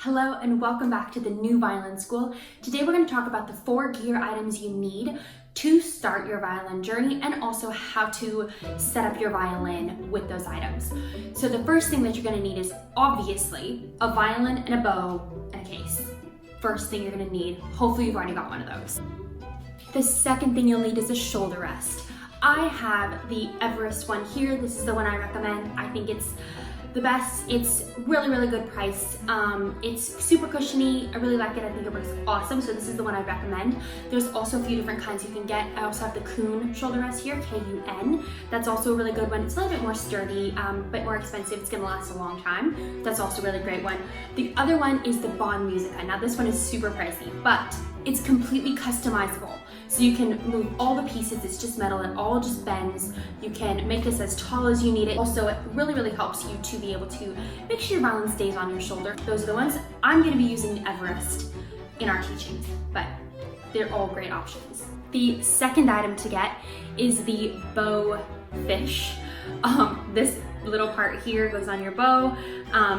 Hello and welcome back to the new violin school. Today we're going to talk about the 4 gear items you need to start your violin journey and also how to set up your violin with those items. So the first thing that you're going to need is obviously a violin and a bow and a case. First thing you're going to need, hopefully you've already got one of those. The second thing you'll need is a shoulder rest. I have the Everest one here. This is the one I recommend. I think it's the best. It's really good price. It's super cushiony. I really like it. I think it works awesome. So this is the one I recommend. There's also a few different kinds you can get. I also have the Kun shoulder rest here, K-U-N. That's also a really good one. It's a little bit more sturdy, but more expensive. It's gonna last a long time. That's also a really great one. The other one is the Bond Musica. Now this one is super pricey, but it's completely customizable. So you can move all the pieces. It's just metal. It all just bends. You can make this as tall as you need it. Also, it really helps you to be able to make sure your violin stays on your shoulder. Those are the ones. I'm going to be using the Everest in our teachings, but they're all great options. The second item to get is the bow fish. This little part here goes on your bow.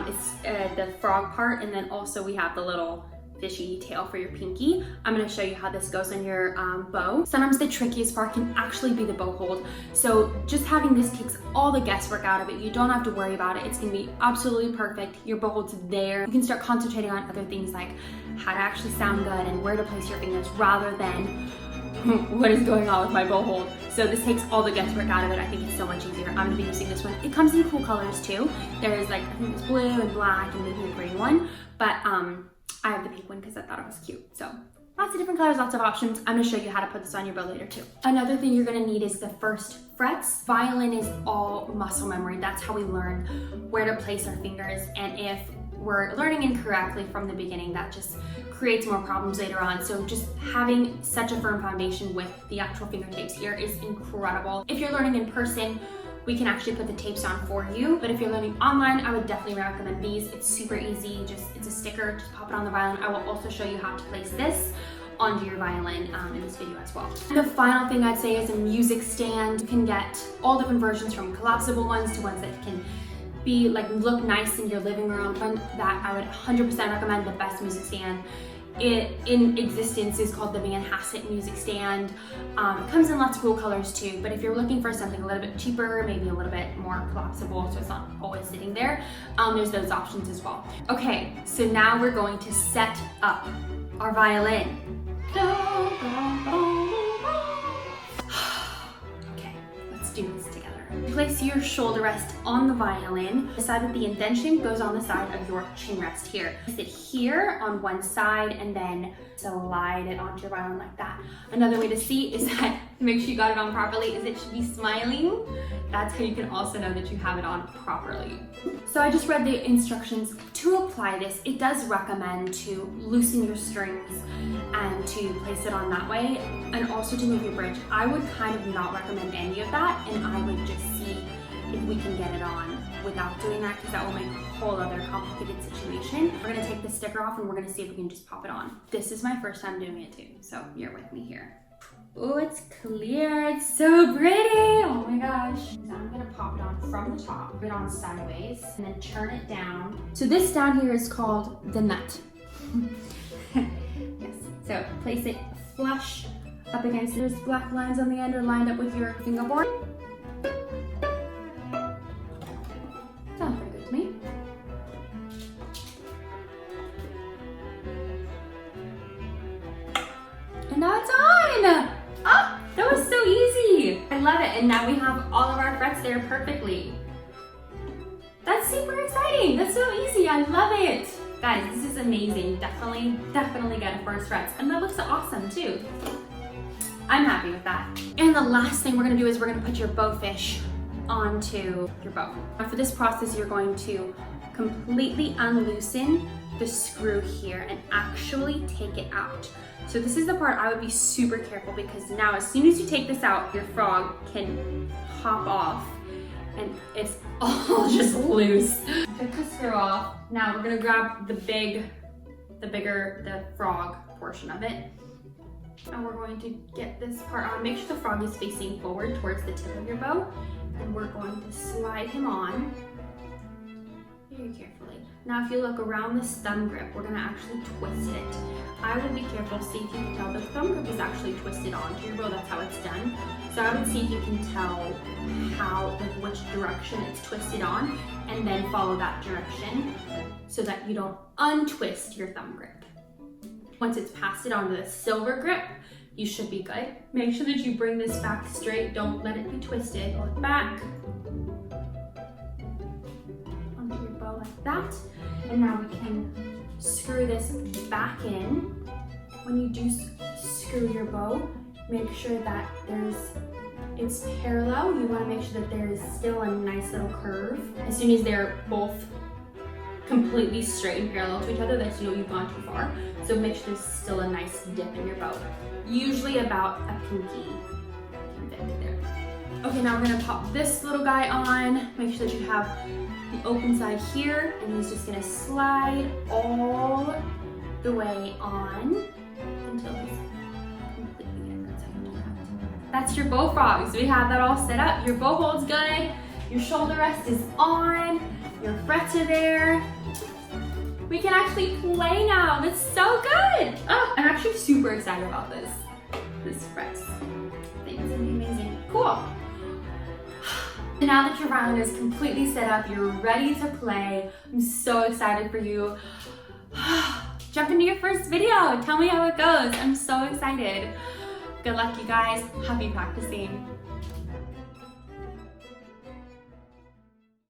It's the frog part, and then also we have the little fishy tail for your pinky. I'm going to show you how this goes on your bow. Sometimes the trickiest part can actually be the bow hold. So just having this takes all the guesswork out of it. You don't have to worry about it. It's going to be absolutely perfect. Your bow hold's there. You can start concentrating on other things like how to actually sound good and where to place your fingers rather than what is going on with my bow hold. So this takes all the guesswork out of it. I think it's so much easier. I'm going to be using this one. It comes in cool colors too. There's like, I think it's blue and black and maybe a green one, but I have the pink one because I thought it was cute. So lots of different colors, lots of options. I'm gonna show you how to put this on your bow later too. Another thing you're gonna need is the first frets. Violin is all muscle memory. That's how we learn where to place our fingers. And if we're learning incorrectly from the beginning, that just creates more problems later on. So just having such a firm foundation with the actual finger tapes here is incredible. If you're learning in person, we can actually put the tapes on for you. But if you're learning online, I would definitely recommend these. It's super easy, it's a sticker, just pop it on the violin. I will also show you how to place this onto your violin in this video as well. And the final thing I'd say is a music stand. You can get all different versions from collapsible ones to ones that can be like look nice in your living room. One that I would 100% recommend, the best music stand in existence is called the Van Hassett music stand. It comes in lots of cool colors too, but if you're looking for something a little bit cheaper, maybe a little bit more collapsible so it's not always sitting there, there's those options as well. Okay, so now we're going to set up our violin. Okay, let's do this together. Place your shoulder rest on the violin. Decide that the indentation goes on the side of your chin rest here. Place it here on one side and then slide it onto your violin like that. Another way to see is that, make sure you got it on properly, is it should be smiling. That's how you can also know that you have it on properly. So I just read the instructions. To apply this, it does recommend to loosen your strings and to place it on that way, and also to move your bridge. I would kind of not recommend any of that, and I would just see if we can get it on without doing that, because that will make a whole other complicated situation. We're gonna take the sticker off and we're gonna see if we can just pop it on. This is my first time doing it too, so you're with me here. Oh, it's clear, it's so pretty, oh my gosh. So I'm gonna pop it on from the top, put it on sideways, and then turn it down. So this down here is called the nut. Yes, so place it flush up against, there's black lines on the end are lined up with your fingerboard. Sounds pretty good to me. And now it's on! Ah, that was so easy! I love it, and now we have all of our frets there perfectly. That's super exciting! That's so easy, I love it! Guys, this is amazing. Definitely get a first frets, and that looks awesome too. I'm happy with that. And the last thing we're gonna do is we're gonna put your bow fish onto your bow. Now for this process, you're going to completely unloosen the screw here and actually take it out. So this is the part I would be super careful, because now as soon as you take this out, your frog can pop off and it's all just loose. Took the screw off. Now we're gonna grab the frog portion of it. And we're going to get this part on. Make sure the frog is facing forward towards the tip of your bow. And we're going to slide him on very carefully. Now if you look around this thumb grip, we're gonna actually twist it. I would be careful, see if you can tell the thumb grip is actually twisted onto your bow, that's how it's done. So I would see if you can tell which direction it's twisted on, and then follow that direction so that you don't untwist your thumb grip. Once it's passed it onto the silver grip, you should be good. Make sure that you bring this back straight, don't let it be twisted. Pull it back onto your bow like that. And now we can screw this back in. When you do screw your bow, make sure that it's parallel. You want to make sure that there is still a nice little curve. As soon as they're both completely straight and parallel to each other, that's you've gone too far. So make sure there's still a nice dip in your bow. Usually about a pinky dip there. Okay, now we're gonna pop this little guy on. Make sure that you have the open side here, and he's just gonna slide all the way on until he's completely in. That's how you do that. That's your bow frogs. We have that all set up. Your bow hold's good. Your shoulder rest is on. Your frets are there. We can actually play now. That's so good. Oh, I'm actually super excited about this frets. I think it's gonna be amazing. Cool. And now that your violin is completely set up, you're ready to play. I'm so excited for you. Jump into your first video. Tell me how it goes. I'm so excited. Good luck, you guys. Happy practicing.